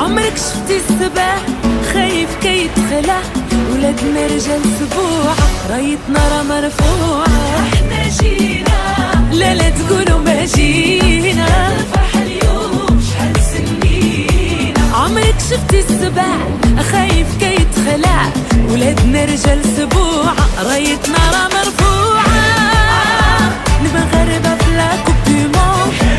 عمرك شفتي السبع خايف كي يدخلع؟ ولادنا رجال سبوعة رايتنا راه مرفوعة. احنا جينا لا لا تقولوا ما جينا، نفرح اليوم شحال سنينا. عمرك شفتي السبع خايف كي يدخلع؟ ولادنا رجال سبوعة رايتنا راه مرفوعة. المغاربة في لا كوب دو موند